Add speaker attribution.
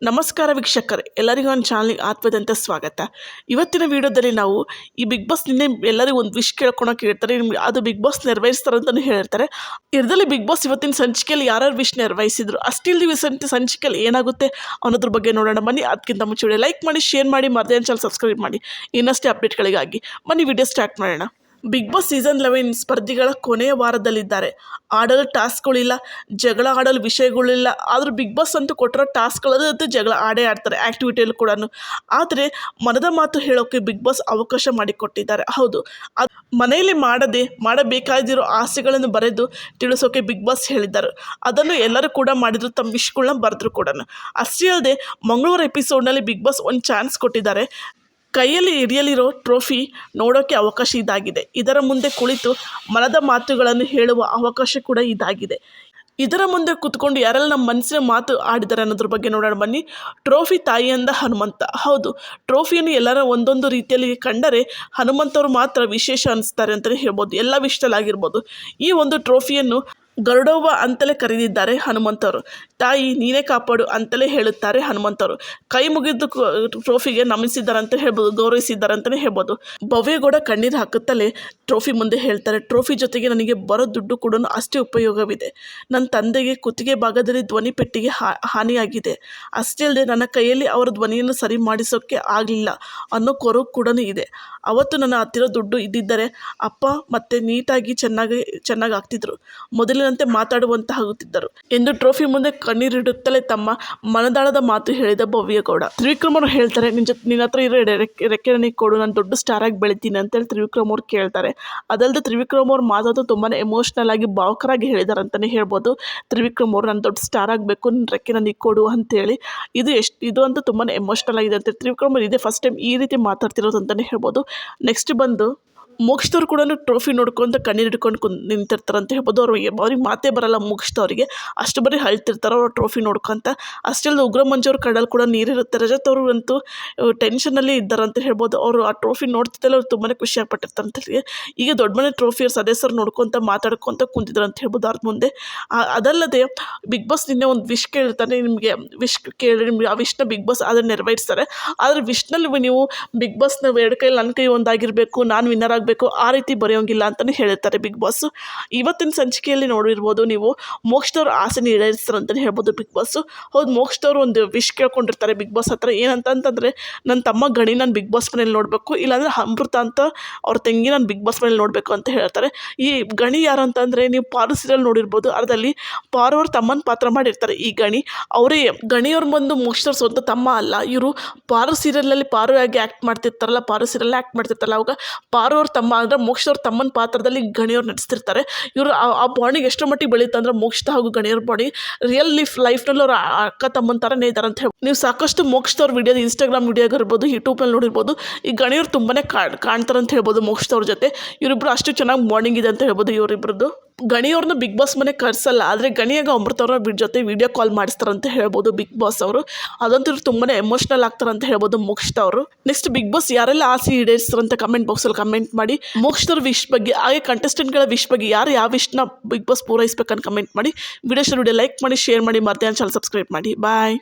Speaker 1: ನಮಸ್ಕಾರ ವೀಕ್ಷಕರೇ, ಎಲ್ಲರಿಗೂ ಒಂದು ಚಾನಲ್ಗೆ ಆತ್ಮದಂತ ಸ್ವಾಗತ. ಇವತ್ತಿನ ವಿಡಿಯೋದಲ್ಲಿ ನಾವು ಈ ಬಿಗ್ ಬಾಸ್ ನಿನ್ನೆ ಎಲ್ಲರಿಗೂ ಒಂದು ವಿಶ್ ಕೇಳ್ಕೊಳಕ್ಕೆ ಹೇಳ್ತಾರೆ. ನಿಮ್ಗೆ ಅದು ಬಿಗ್ ಬಾಸ್ ನೆರವೇರಿಸ್ತಾರೆ ಅಂತಲೂ ಹೇಳ್ತಾರೆ. ಇದರಲ್ಲಿ ಬಿಗ್ ಬಾಸ್ ಇವತ್ತಿನ ಸಂಚಿಕೆಯಲ್ಲಿ ಯಾರ್ಯಾರು ವಿಶ್ ನೆರವೇರಿಸಿದ್ರು, ಅಷ್ಟಿಲ್ದಿ ಸಂಚಿಕೆಯಲ್ಲಿ ಏನಾಗುತ್ತೆ ಅನ್ನೋದ್ರ ಬಗ್ಗೆ ನೋಡೋಣ ಬನ್ನಿ. ಅದಕ್ಕಿಂತ ಮುಂಚೆ ವಿಡಿಯೋ ಲೈಕ್ ಮಾಡಿ, ಶೇರ್ ಮಾಡಿ, ಮರ್ದೇ ಚಾನಲ್ ಸಬ್ಸ್ಕ್ರೈಬ್ ಮಾಡಿ ಇನ್ನಷ್ಟೇ ಅಪ್ಡೇಟ್ಗಳಿಗಾಗಿ. ಬನ್ನಿ ವಿಡಿಯೋ ಸ್ಟಾರ್ಟ್ ಮಾಡೋಣ. ಬಿಗ್ ಬಾಸ್ ಸೀಸನ್ 11 ಸ್ಪರ್ಧಿಗಳ ಕೊನೆಯ ವಾರದಲ್ಲಿದ್ದಾರೆ. ಆಡಲು ಟಾಸ್ಕ್ಗಳಿಲ್ಲ, ಜಗಳ ಆಡಲು ವಿಷಯಗಳಿಲ್ಲ. ಆದರೂ ಬಿಗ್ ಬಾಸ್ ಅಂತೂ ಕೊಟ್ಟಿರೋ ಟಾಸ್ಕ್ಗಳದ್ದು ಜಗಳ ಆಡ್ತಾರೆ ಆ್ಯಕ್ಟಿವಿಟಿಯಲ್ಲಿ ಕೂಡ. ಆದರೆ ಮನದ ಮಾತು ಹೇಳೋಕ್ಕೆ ಬಿಗ್ ಬಾಸ್ ಅವಕಾಶ ಮಾಡಿಕೊಟ್ಟಿದ್ದಾರೆ. ಹೌದು, ಅದು ಮನೆಯಲ್ಲಿ ಮಾಡಬೇಕಾಗಿರೋ ಆಸೆಗಳನ್ನು ಬರೆದು ತಿಳಿಸೋಕೆ ಬಿಗ್ ಬಾಸ್ ಹೇಳಿದ್ದಾರೆ. ಅದನ್ನು ಎಲ್ಲರೂ ಕೂಡ ಮಾಡಿದ್ರು, ತಮ್ಮ ವಿಶ್ಗಳನ್ನ ಬರೆದ್ರು ಕೂಡ. ಅಷ್ಟೇ ಅಲ್ಲದೆ ಮಂಗಳವಾರ ಎಪಿಸೋಡ್ನಲ್ಲಿ ಬಿಗ್ ಬಾಸ್ ಒಂದು ಚಾನ್ಸ್ ಕೊಟ್ಟಿದ್ದಾರೆ. ಕೈಯಲ್ಲಿ ಹಿಡಿಯಲಿರೋ ಟ್ರೋಫಿ ನೋಡೋಕ್ಕೆ ಅವಕಾಶ ಇದಾಗಿದೆ. ಇದರ ಮುಂದೆ ಕುಳಿತು ಮನದ ಮಾತುಗಳನ್ನು ಹೇಳುವ ಅವಕಾಶ ಕೂಡ ಇದಾಗಿದೆ. ಇದರ ಮುಂದೆ ಕೂತ್ಕೊಂಡು ಯಾರೆಲ್ಲ ನಮ್ಮ ಮನಸ್ಸಿನ ಮಾತು ಆಡಿದ್ದಾರೆ ಅನ್ನೋದ್ರ ಬಗ್ಗೆ ನೋಡೋಣ ಬನ್ನಿ. ಟ್ರೋಫಿ ತಾಯಿಯಿಂದ ಹನುಮಂತ. ಹೌದು, ಟ್ರೋಫಿಯನ್ನು ಎಲ್ಲರ ಒಂದೊಂದು ರೀತಿಯಲ್ಲಿ ಕಂಡರೆ ಹನುಮಂತವರು ಮಾತ್ರ ವಿಶೇಷ ಅನಿಸ್ತಾರೆ ಅಂತಲೇ ಹೇಳ್ಬೋದು. ಎಲ್ಲ ವಿಷಯದಲ್ಲಾಗಿರ್ಬೋದು. ಈ ಒಂದು ಟ್ರೋಫಿಯನ್ನು ಗರುಡವ್ವ ಅಂತಲೇ ಕರೆದಿದ್ದಾರೆ ಹನುಮಂತವರು. ತಾಯಿ ನೀನೇ ಕಾಪಾಡು ಅಂತಲೇ ಹೇಳುತ್ತಾರೆ ಹನುಮಂತವರು. ಕೈ ಮುಗಿದು ಟ್ರೋಫಿಗೆ ನಮಿಸಿದ್ದಾರೆ ಅಂತ ಹೇಳ್ಬೋದು, ಗೌರವಿಸಿದ್ದಾರೆ ಅಂತಲೇ ಹೇಳ್ಬೋದು. ಭವ್ಯಗೌಡ ಕಣ್ಣೀರು ಹಾಕುತ್ತಲೇ ಟ್ರೋಫಿ ಮುಂದೆ ಹೇಳ್ತಾರೆ, ಟ್ರೋಫಿ ಜೊತೆಗೆ ನನಗೆ ಬರೋ ದುಡ್ಡು ಕೂಡ ಅಷ್ಟೇ ಉಪಯೋಗವಿದೆ. ನನ್ನ ತಂದೆಗೆ ಕುತ್ತಿಗೆ ಭಾಗದಲ್ಲಿ ಧ್ವನಿ ಪೆಟ್ಟಿಗೆ ಹಾನಿಯಾಗಿದೆ. ಅಷ್ಟೇ ಅಲ್ಲದೆ ನನ್ನ ಕೈಯಲ್ಲಿ ಅವರ ಧ್ವನಿಯನ್ನು ಸರಿ ಮಾಡಿಸೋಕ್ಕೆ ಆಗಲಿಲ್ಲ ಅನ್ನೋ ಕೊರಗು ಕೂಡ ಇದೆ. ಅವತ್ತು ನನ್ನ ಹತ್ತಿರ ದುಡ್ಡು ಇದ್ದಿದ್ದರೆ ಅಪ್ಪ ಮತ್ತೆ ನೀಟಾಗಿ ಚೆನ್ನಾಗಿ ಆಗ್ತಿದ್ರು, ಮೊದಲಿನಂತೆ ಮಾತಾಡುವಂತಾಗುತ್ತಿದ್ದರು ಎಂದು ಟ್ರೋಫಿ ಮುಂದೆ ಕಣ್ಣೀರಿಡುತ್ತಲೇ ತಮ್ಮ ಮನದಾಳದ ಮಾತು ಹೇಳಿದ ಭವ್ಯಗೌಡ. ತ್ರಿವಿಕ್ರಮ್ ಅವರು ಹೇಳ್ತಾರೆ, ನಿನ್ನ ಹತ್ರ ಇರೋ ರೆಕ್ಕೆ ನನಗೆ ಕೊಡು, ನಾನು ದೊಡ್ಡ ಸ್ಟಾರ್ ಆಗಿ ಬೆಳಿತೀನಿ ಅಂತೇಳಿ ತ್ರಿವಿಕ್ರಮ್ ಅವ್ರು ಕೇಳ್ತಾರೆ. ಅದಲ್ಲದೆ ತ್ರಿವಿಕ್ರಮ್ ಅವ್ರ ಮಾತಾಡೋದು ತುಂಬಾ ಎಮೋಷ್ನಲ್ ಆಗಿ ಭಾವುಕರಾಗಿ ಹೇಳಿದ್ದಾರೆ ಅಂತಲೇ ಹೇಳ್ಬೋದು. ತ್ರಿವಿಕ್ರಮ್ ಅವರು ನಾನು ದೊಡ್ಡ ಸ್ಟಾರ್ ಆಗಬೇಕು, ನನ್ನ ರೆಕ್ಕೆ ನನಗೆ ಕೊಡು ಅಂತೇಳಿ. ಇದು ಅಂತೂ ತುಂಬಾ ಎಮೋಷ್ನಲ್ ಆಗಿದೆ ಅಂತ ತ್ರಿವಿಕ್ರಮ್ ಅವರು ಇದೇ ಫಸ್ಟ್ ಟೈಮ್ ಈ ರೀತಿ ಮಾತಾಡ್ತಿರೋದು ಅಂತಲೇ ಹೇಳ್ಬೋದು. ನೆಕ್ಸ್ಟ್ ಬಂದು ಮೋಕ್ಷದವ್ರು ಕೂಡ ಟ್ರೋಫಿ ನೋಡ್ಕೊಂತ ಕಣ್ಣೀರು ಹಿಡ್ಕೊಂಡು ನಿಂತಿರ್ತಾರೆ ಅಂತ ಹೇಳ್ಬೋದು. ಅವ್ರಿಗೆ ಮಾತೇ ಬರಲ್ಲ ಮೋಕ್ಷದವರಿಗೆ, ಅಷ್ಟು ಬರೀ ಅಳ್ತಿರ್ತಾರೆ ಅವ್ರು ಟ್ರೋಫಿ ನೋಡ್ಕೊಂತ. ಅಷ್ಟೆಲ್ಲ ಉಗ್ರ ಮಂಜವ್ರ ಕಡಲ್ಲಿ ಕೂಡ ನೀರಿರುತ್ತೆ. ರಜತ್ ಅವರು ಅಂತೂ ಟೆನ್ಷನಲ್ಲಿ ಇದ್ದಾರೆ ಅಂತ ಹೇಳ್ಬೋದು. ಅವರು ಆ ಟ್ರೋಫಿ ನೋಡ್ತಿದ್ದಲ್ಲ ಅವ್ರು ತುಂಬಾ ಖುಷಿ ಆಗ್ಬಿಟ್ಟಿರ್ತಾರೆ ಅಂತ ಹೇಳಿ. ಈಗ ದೊಡ್ಡ ಮನೆ ಟ್ರೋಫಿಯ ಸದಸ್ಯರು ನೋಡ್ಕೊತ ಮಾತಾಡ್ಕೊತ ಕುಂತಿದ್ರು ಅಂತ ಹೇಳ್ಬೋದು ಅವ್ರ ಮುಂದೆ. ಅದಲ್ಲದೆ ಬಿಗ್ ಬಾಸ್ ನಿನ್ನೆ ಒಂದು ವಿಶ್ ಕೇಳಿರ್ತಾನೆ, ನಿಮಗೆ ವಿಶ್ ಕೇಳಿ ನಿಮ್ಗೆ ಆ ವಿಶ್ನ ಬಿಗ್ ಬಾಸ್ ಅದನ್ನು ನೆರವೇರಿಸ್ತಾರೆ. ಆದರೆ ವಿಶ್ನಲ್ಲಿ ನೀವು ಬಿಗ್ ಬಾಸ್ನ 2 ಕೈಲಿ ನನ್ನ ಕೈ ಒಂದಾಗಿರಬೇಕು, ನಾನು ವಿನ್ನರ್ ಆಗಬೇಕು, ಆ ರೀತಿ ಬರೆಯೋಂಗಿಲ್ಲ ಅಂತಲೇ ಹೇಳಿರ್ತಾರೆ ಬಿಗ್ ಬಾಸ್. ಇವತ್ತಿನ ಸಂಚಿಕೆಯಲ್ಲಿ ನೋಡಿರ್ಬೋದು ನೀವು, ಮೋಕ್ಷದವ್ರ ಆಸೆ ಈಡೇರಿಸ್ತಾರೆ ಅಂತಲೇ ಹೇಳ್ಬೋದು ಬಿಗ್ ಬಾಸ್. ಹೌದು, ಮೋಕ್ಷದವ್ರು ಒಂದು ವಿಶ್ ಕೇಳ್ಕೊಂಡಿರ್ತಾರೆ ಬಿಗ್ ಬಾಸ್ ಹತ್ರ. ಏನಂತಂದರೆ ನನ್ನ ತಮ್ಮ ಗಣಿ ನಾನು ಬಿಗ್ ಬಾಸ್ ಮನೇಲಿ ನೋಡಬೇಕು, ಇಲ್ಲಾಂದರೆ ಅಮೃತ ಅಂತ ಅವ್ರ ತಂಗಿ ನಾನು ಬಿಗ್ ಬಾಸ್ ಮನೇಲಿ ನೋಡಬೇಕು ಅಂತ ಹೇಳ್ತಾರೆ. ಈ ಗಣಿ ಯಾರು ಅಂತಂದರೆ, ನೀವು ಪಾರು ಸೀರಿಯಲ್ ನೋಡಿರ್ಬೋದು, ಅದರಲ್ಲಿ ಪಾರು ಅವ್ರ ತಮ್ಮನ ಪಾತ್ರ ಮಾಡಿರ್ತಾರೆ. ಈ ಅವರೇ ಗಣಿಯವ್ರು ಬಂದು ಮೋಕ್ಷದವ್ರ ಸ್ವಂತ ತಮ್ಮ ಅಲ್ಲ. ಇವರು ಪಾರು ಸೀರಿಯಲ್ನಲ್ಲಿ ಪಾರು ಆಗಿ ಆ್ಯಕ್ಟ್ ಮಾಡ್ತಿರ್ತಾರಲ್ಲ, ಪಾರು ಸೀರಿಯಲ್ ಆ್ಯಕ್ಟ್ ಮಾಡ್ತಿರ್ತಾರಲ್ಲ, ಅವಾಗ ಪಾರು ಅವ್ರ ತಮ್ಮ ಅಂದರೆ ಮೋಕ್ಷದವ್ರ ತಮ್ಮನ ಪಾತ್ರದಲ್ಲಿ ಗಣಿಯವ್ರು ನಟಿಸ್ತಿರ್ತಾರೆ. ಇವರು ಆ ಬಾಂಡಿಗೆ ಎಷ್ಟೋ ಮಟ್ಟಿಗೆ ಬೆಳೀತು ಅಂದರೆ ಮೋಕ್ಷದ ಹಾಗೂ ಗಣಿಯವ್ರ ಬಾಂಡಿ ರಿಯಲ್ ಲೈಫ್ನಲ್ಲಿ ಅವ್ರ ಅಕ್ಕ ತಮ್ಮನ ಥರನೇ ಇದ್ದಾರೆ ಅಂತ ಹೇಳಿ. ನೀವು ಸಾಕಷ್ಟು ಮೋಕ್ಷದವ್ರ ವಿಡಿಯೋ ಇನ್ಸ್ಟಾಗ್ರಾಮ್ ವಿಡಿಯೋಗೆ ಇರ್ಬೋದು, ಯೂಟ್ಯೂಬ್ನಲ್ಲಿ ನೋಡಿರ್ಬೋದು. ಈ ಗಣಿಯವ್ರು ತುಂಬಾ ಕಾಣ್ತಾರೆ ಅಂತ ಹೇಳ್ಬೋದು ಮೋಕ್ಷದವ್ರ ಜೊತೆ. ಇವರಿಬ್ಬರು ಅಷ್ಟು ಚೆನ್ನಾಗಿ ಬಾಂಡಿಂಗ್ ಇದೆ ಅಂತ ಹೇಳ್ಬೋದು ಇವರಿಬ್ಬರದ್ದು. ಗಣಿಯವ್ರನ್ನ ಬಿಗ್ ಬಾಸ್ ಮನೆ ಕರ್ಸಲ್ಲ, ಆದರೆ ಗಣಿಯಾಗ ಅಮೃತವ್ರ ಜೊತೆ ವಿಡಿಯೋ ಕಾಲ್ ಮಾಡಿಸ್ತಾರೆ ಅಂತ ಹೇಳ್ಬೋದು ಬಿಗ್ ಬಾಸ್ ಅವರು. ಅದಂತೂ ಇವ್ರು ತುಂಬಾ ಎಮೋಷ್ನಲ್ ಆಗ್ತಾರೆ ಅಂತ ಹೇಳ್ಬೋದು ಮೋಕ್ಷದವರು. ನೆಕ್ಸ್ಟ್ ಬಿಗ್ ಬಾಸ್ ಯಾರೆಲ್ಲ ಆಸೆ ಈಡೇರಿಸ್ತಾರೆ ಅಂತ ಕಮೆಂಟ್ ಬಾಕ್ಸಲ್ಲಿ ಕಮೆಂಟ್ ಮಾಡಿ. ಮೋಕ್ಷದವ್ರ ವಿಶ್ ಬಗ್ಗೆ ಹಾಗೆ ಕಂಟೆಸ್ಟೆಂಟ್ಗಳ ವಿಶ್ ಬಗ್ಗೆ ಯಾರು ಯಾವ ವಿಶ್ನ ಬಿಗ್ ಬಾಸ್ ಪೂರೈಸ್ಬೇಕಂತ ಕಮೆಂಟ್ ಮಾಡಿ. ವಿಡಿಯೋ ಲೈಕ್ ಮಾಡಿ, ಶೇರ್ ಮಾಡಿ, ಮತ್ತೆ ಚಾನಲ್ ಸಬ್ಸ್ಕ್ರೈಬ್ ಮಾಡಿ. ಬಾಯ್.